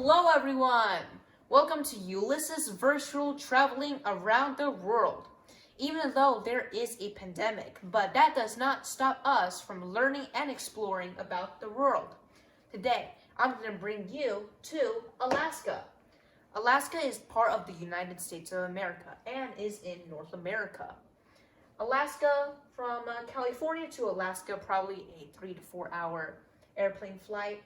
Hello everyone! Welcome to Ulysses Virtual Traveling Around the World. Even though there is a pandemic, but that does not stop us from learning and exploring about the world. Today, I'm going to bring you to Alaska. Alaska is part of the United States of America and is in North America. Alaska, from California to Alaska, probably a 3 to 4 hour airplane flight.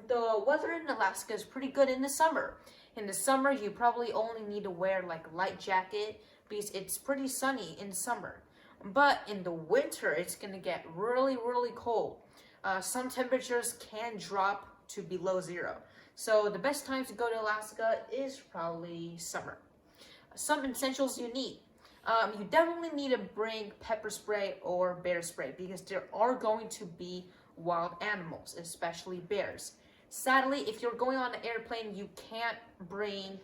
The weather in Alaska is pretty good in the summer. In the summer, you probably only need to wear like a light jacket because it's pretty sunny in summer. But in the winter, it's going to get really, really cold. Some temperatures can drop to below zero. So the best time to go to Alaska is probably summer. Some essentials you need. You definitely need to bring pepper spray or bear spray because there are going to be wild animals, especially bears. Sadly, if you're going on an airplane, you can't bring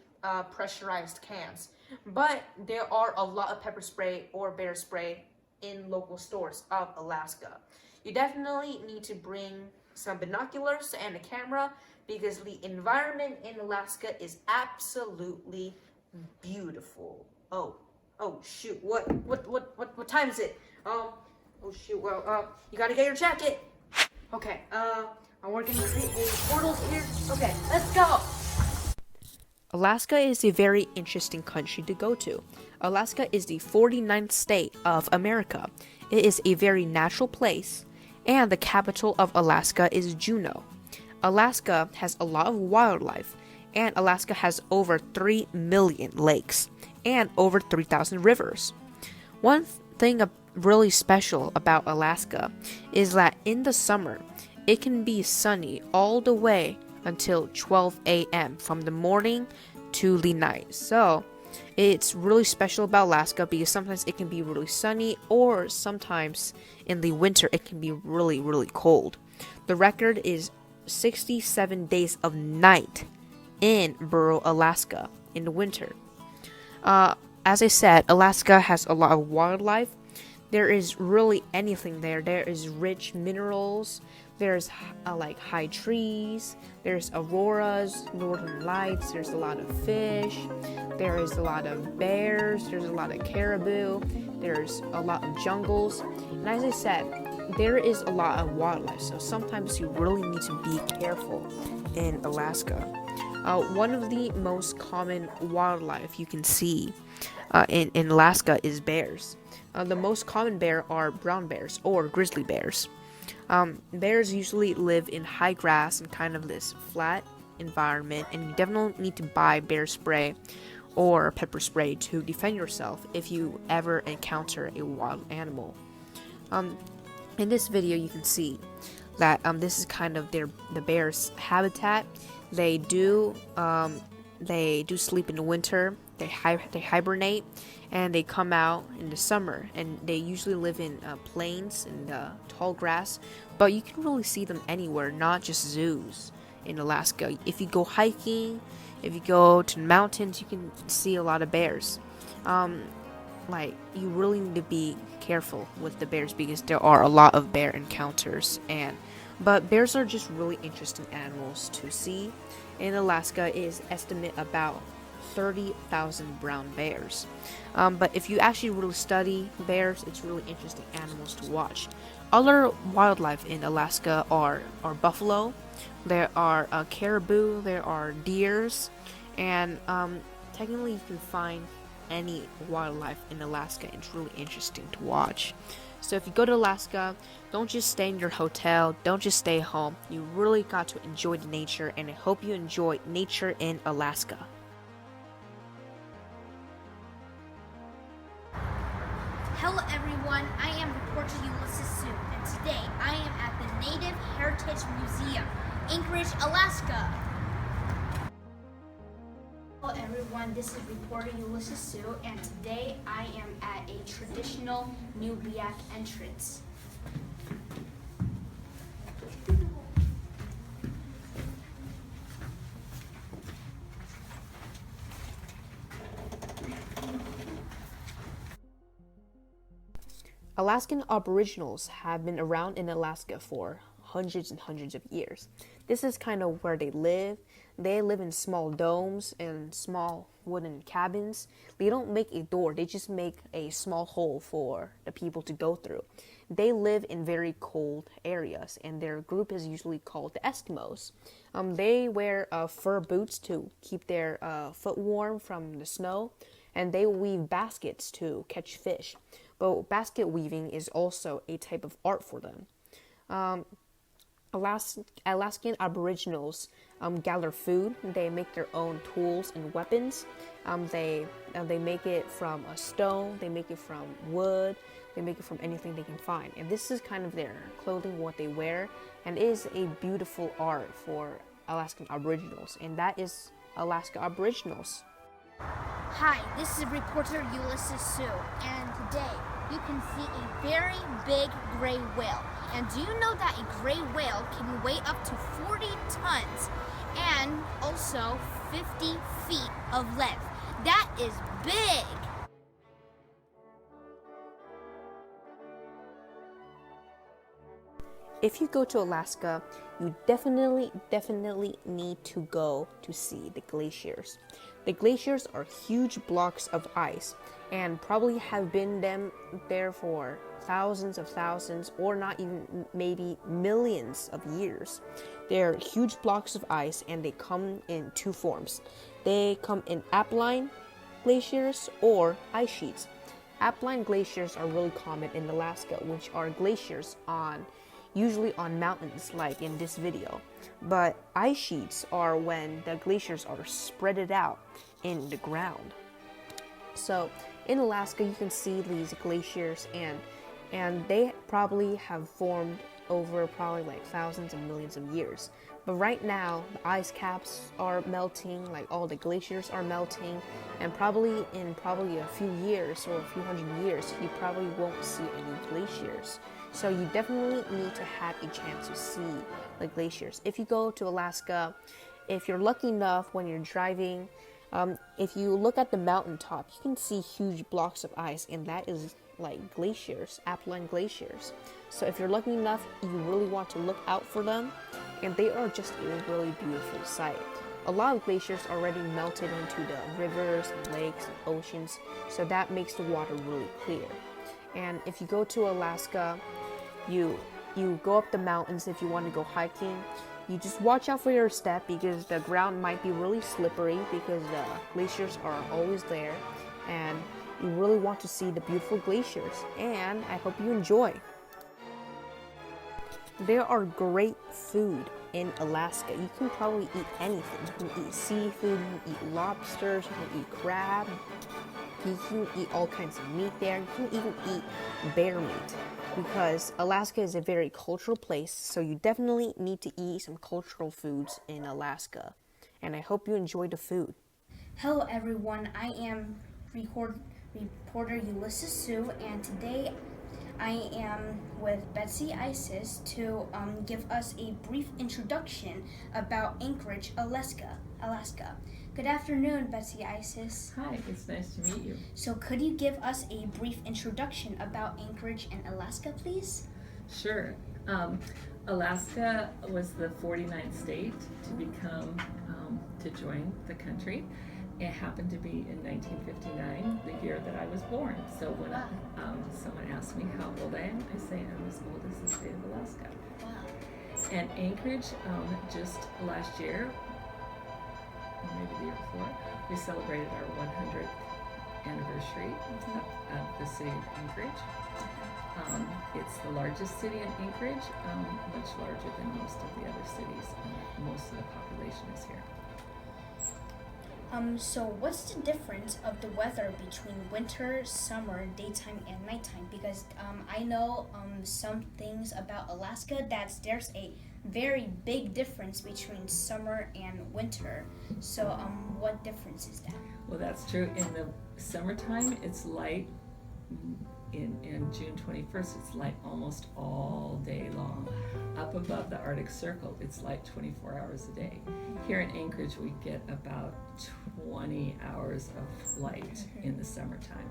pressurized cans, but there are a lot of pepper spray or bear spray in local stores of Alaska. You definitely need to bring some binoculars and a camera because the environment in Alaska is absolutely beautiful. Oh shoot, what time is it? Oh shoot, well, you gotta get your jacket. Okay, we're gonna create a portal here. Okay, let's go! Alaska is a very interesting country to go to. Alaska is the 49th state of America. It is a very natural place, and the capital of Alaska is Juneau. Alaska has a lot of wildlife, and Alaska has over 3 million lakes and over 3,000 rivers. One thing really special about Alaska is that in the summer, it can be sunny all the way until 12 a.m. from the morning to the night. So it's really special about Alaska because sometimes it can be really sunny or sometimes in the winter it can be really, really cold. The record is 67 days of night in rural Alaska in the winter. As I said, Alaska has a lot of wildlife. There is really anything there. There is rich minerals. There's like high trees. There's auroras, northern lights. There's a lot of fish. There is a lot of bears. There's a lot of caribou. There's a lot of jungles. And as I said, there is a lot of wildlife. So sometimes you really need to be careful in Alaska. One of the most common wildlife you can see in Alaska is bears. The most common bear are brown bears or grizzly bears. Bears usually live in high grass and kind of this flat environment, and you definitely need to buy bear spray or pepper spray to defend yourself if you ever encounter a wild animal. In this video, you can see that this is kind of the bear's habitat. They do sleep in the winter. They hibernate, and they come out in the summer. And they usually live in plains and tall grass. But you can really see them anywhere, not just zoos in Alaska. If you go hiking, if you go to the mountains, you can see a lot of bears. You really need to be careful with the bears because there are a lot of bear encounters. But bears are just really interesting animals to see. In Alaska is estimate about 30,000 brown bears. But if you actually really study bears, it's really interesting animals to watch. Other wildlife in Alaska are buffalo, there are caribou, there are deers, and technically you can find any wildlife in Alaska. It's really interesting to watch. So if you go to Alaska, don't just stay in your hotel, don't just stay home. You really got to enjoy the nature, and I hope you enjoy nature in Alaska. Hello everyone, I am reporter Ulysses Sue, and today I am at the Native Heritage Museum, Anchorage, Alaska. Hello everyone, this is reporter Ulysses Sue, and today I am at a traditional Nubiak entrance. Alaskan Aboriginals have been around in Alaska for hundreds and hundreds of years. This is kind of where they live. they live in small domes and small wooden cabins. They don't make a door, they just make a small hole for the people to go through. They live in very cold areas, and their group is usually called the Eskimos. They wear fur boots to keep their foot warm from the snow, and they weave baskets to catch fish. But basket weaving is also a type of art for them. Alaskan Aboriginals gather food. They make their own tools and weapons. They make it from a stone. They make it from wood. They make it from anything they can find. And this is kind of their clothing, what they wear, and it is a beautiful art for Alaskan Aboriginals. And that is Alaska Aboriginals. Hi, this is reporter Ulysses Sue, and today you can see a very big gray whale. And do you know that a gray whale can weigh up to 40 tons and also 50 feet of length? That is big! If you go to Alaska, you definitely need to go to see the glaciers. The glaciers are huge blocks of ice and probably have been there for thousands or not even maybe millions of years. They're huge blocks of ice and they come in two forms. They come in alpine glaciers or ice sheets. Alpine glaciers are really common in Alaska, which are glaciers usually on mountains like in this video. But ice sheets are when the glaciers are spreaded out in the ground. So in Alaska you can see these glaciers and they probably have formed over probably like thousands and millions of years. But right now the ice caps are melting, like all the glaciers are melting, and probably in a few years or a few hundred years you probably won't see any glaciers. So you definitely need to have a chance to see the glaciers. If you go to Alaska, if you're lucky enough when you're driving, if you look at the mountaintop, you can see huge blocks of ice, and that is like glaciers, alpine glaciers. So if you're lucky enough, you really want to look out for them, and they are just a really beautiful sight. A lot of glaciers already melted into the rivers and lakes and oceans, so that makes the water really clear. And if you go to Alaska, you go up the mountains. If you want to go hiking, you just watch out for your step because the ground might be really slippery because the glaciers are always there, and you really want to see the beautiful glaciers, and I hope you enjoy. There are great food in Alaska. You can probably eat anything. You can eat seafood, you can eat lobsters, you can eat crab, you can eat all kinds of meat there. You can even eat bear meat because Alaska is a very cultural place, so you definitely need to eat some cultural foods in Alaska. And I hope you enjoy the food. Hello everyone, I am reporter Ulysses Sue, and today I am with Betsy Isis to give us a brief introduction about Anchorage, Alaska. Good afternoon, Betsy Isis. Hi, it's nice to meet you. So could you give us a brief introduction about Anchorage and Alaska, please? Sure. Alaska was the 49th state to join the country. It happened to be in 1959, the year that I was born. So when someone asks me how old I am, I say I'm as old as the state of Alaska. Wow. And Anchorage, just last year, or maybe the year before, we celebrated our 100th anniversary of the city of Anchorage. It's the largest city in Anchorage, much larger than most of the other cities, and most of the population is here. So what's the difference of the weather between winter, summer, daytime, and nighttime? Because I know some things about Alaska that there's a very big difference between summer and winter. So what difference is that? Well, that's true. In the summertime, it's light. In June 21st, it's light almost all day long. Up above the Arctic Circle, it's light 24 hours a day. Here in Anchorage, we get about 20 hours of light in the summertime.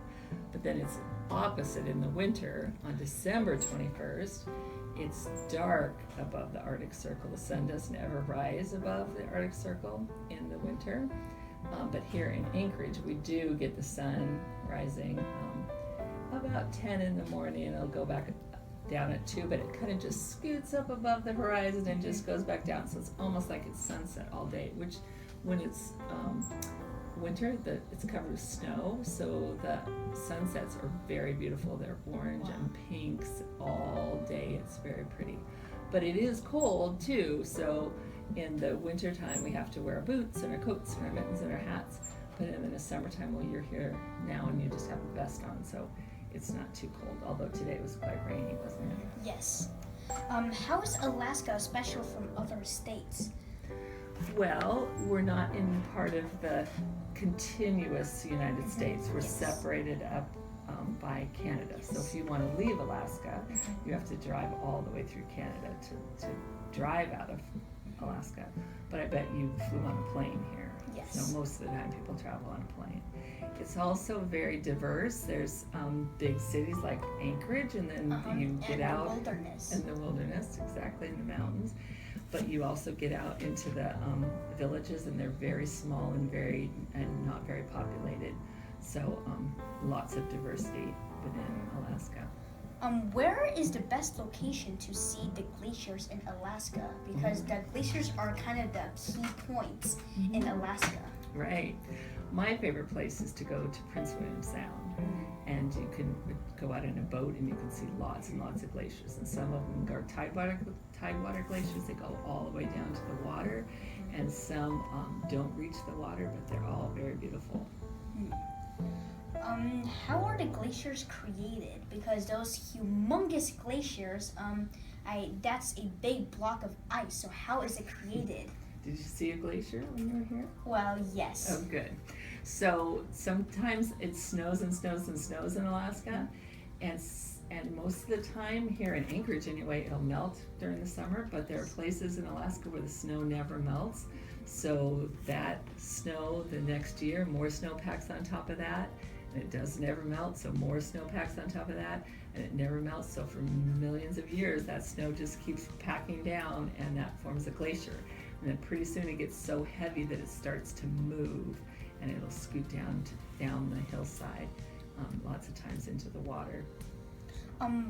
But then it's opposite in the winter. On December 21st, it's dark above the Arctic Circle. The sun doesn't ever rise above the Arctic Circle in the winter. But here in Anchorage, we do get the sun rising about 10 in the morning, and it'll go back down at 2, but it kind of just scoots up above the horizon and just goes back down. So it's almost like it's sunset all day, which when it's winter, it's covered with snow, so the sunsets are very beautiful. They're orange and pinks all day. It's very pretty. But it is cold too, so in the winter time we have to wear our boots and our coats and our mittens and our hats. But in the summertime, well, you're here now and you just have a vest on, so it's not too cold, although today it was quite rainy, wasn't it? Yes. How is Alaska special from other states? Well, we're not in part of the continuous United States. We're separated up by Canada. So if you want to leave Alaska, you have to drive all the way through Canada to drive out of Alaska. But I bet you flew on a plane here. Yes. So most of the time people travel on a plane. It's also very diverse. There's big cities like Anchorage, and then you get out in the wilderness. In the wilderness, exactly, in the mountains. But you also get out into the villages, and they're very small and not very populated. So lots of diversity within Alaska. Where is the best location to see the glaciers in Alaska? Because the glaciers are kind of the key points in Alaska. Right. My favorite place is to go to Prince William Sound, and you can go out in a boat and you can see lots and lots of glaciers. And some of them are tidewater glaciers. They go all the way down to the water, and some don't reach the water, but they're all very beautiful. How are the glaciers created? Because those humongous glaciers, that's a big block of ice. So how is it created? Did you see a glacier when you were here? Well, yes. Oh, good. So sometimes it snows and snows and snows in Alaska, and most of the time here in Anchorage anyway, it'll melt during the summer, but there are places in Alaska where the snow never melts. So that snow the next year, more snow packs on top of that, and it does never melt, so more snow packs on top of that, and it never melts. So for millions of years, that snow just keeps packing down, and that forms a glacier. And then pretty soon it gets so heavy that it starts to move, and it'll scoot down the hillside, lots of times into the water.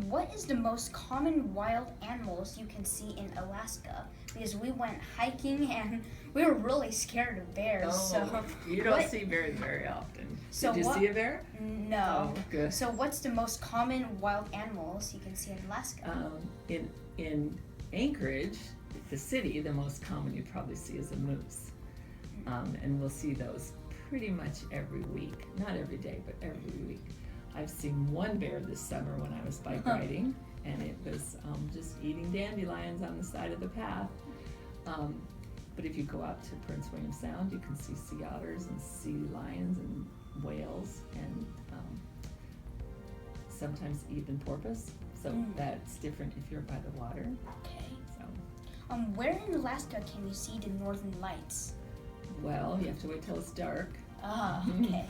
What is the most common wild animals you can see in Alaska? Because we went hiking and we were really scared of bears. So you don't see bears very often. So Did you see a bear? No. Oh, good. So what's the most common wild animals you can see in Alaska? In Anchorage, the city, the most common you probably see is a moose. And we'll see those pretty much every week. Not every day, but every week. I've seen one bear this summer when I was bike riding, and it was just eating dandelions on the side of the path. But if you go out to Prince William Sound, you can see sea otters and sea lions and whales, and sometimes even porpoise. So that's different if you're by the water. Okay. So. Where in Alaska can you see the northern lights? Well, you have to wait till it's dark. Okay.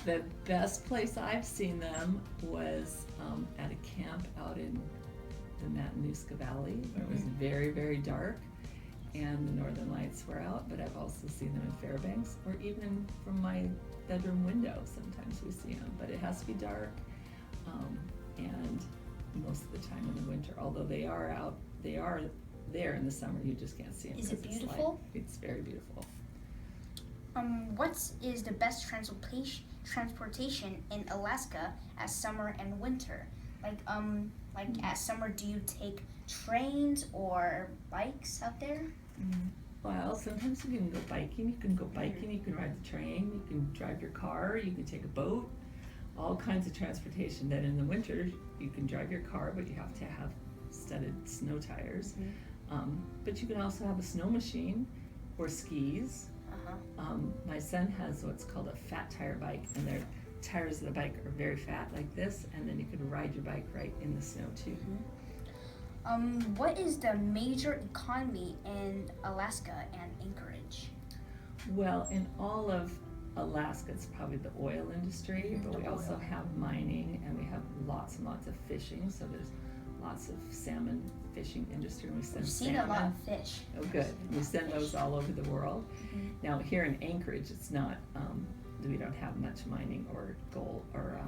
The best place I've seen them was at a camp out in the Matanuska Valley, where it was very, very dark, and the northern lights were out. But I've also seen them in Fairbanks, or even from my bedroom window. Sometimes we see them, but it has to be dark, and most of the time in the winter. Although they are out, they are there in the summer. You just can't see them. Is it beautiful? It's very beautiful. What is the best transportation in Alaska as summer and winter? Like as summer, do you take trains or bikes out there? Well, sometimes you can go biking. You can ride the train, you can drive your car, you can take a boat, all kinds of transportation. Then in the winter, you can drive your car, but you have to have studded snow tires. But you can also have a snow machine or skis. My son has what's called a fat tire bike, and their tires of the bike are very fat like this, and then you can ride your bike right in the snow too. What is the major economy in Alaska and Anchorage? Well, in all of Alaska, it's probably the oil industry, but we also have mining, and we have lots and lots of fishing, so there's lots of salmon fishing industry. We send We've seen salmon. a lot of fish. Oh, good. We send those all over the world. Now here in Anchorage, it's not. We don't have much mining or gold or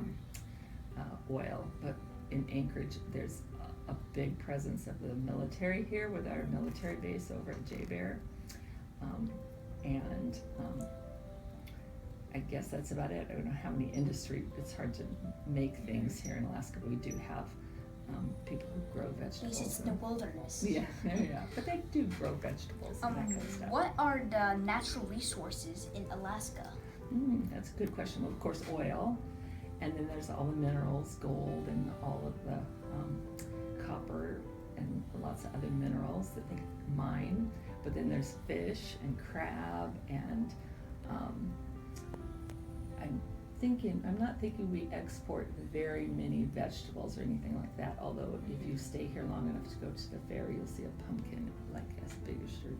oil, but in Anchorage, there's a big presence of the military here with our military base over at J-Bear. I guess that's about it. I don't know how many industry, it's hard to make things here in Alaska, but we do have people who grow vegetables. Because it's the wilderness. Yeah, but they do grow vegetables and that kind of stuff. What are the natural resources in Alaska? That's a good question. Well, of course, oil, and then there's all the minerals, gold, and all of the copper, and lots of other minerals that they mine. But then there's fish and crab, and I'm not thinking we export very many vegetables or anything like that, although if you stay here long enough to go to the ferry, you'll see a pumpkin like as big as your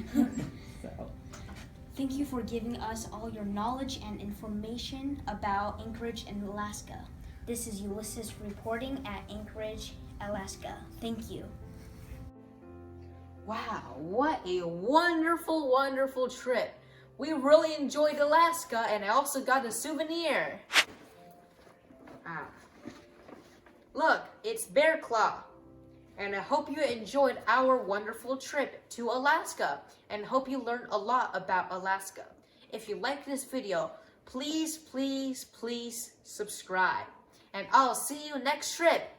dad. So. Thank you for giving us all your knowledge and information about Anchorage and Alaska. This is Ulysses reporting at Anchorage, Alaska. Thank you. Wow, what a wonderful, wonderful trip. We really enjoyed Alaska, and I also got a souvenir. Look, it's Bear Claw. And I hope you enjoyed our wonderful trip to Alaska, and hope you learned a lot about Alaska. If you like this video, please, please, please subscribe. And I'll see you next trip.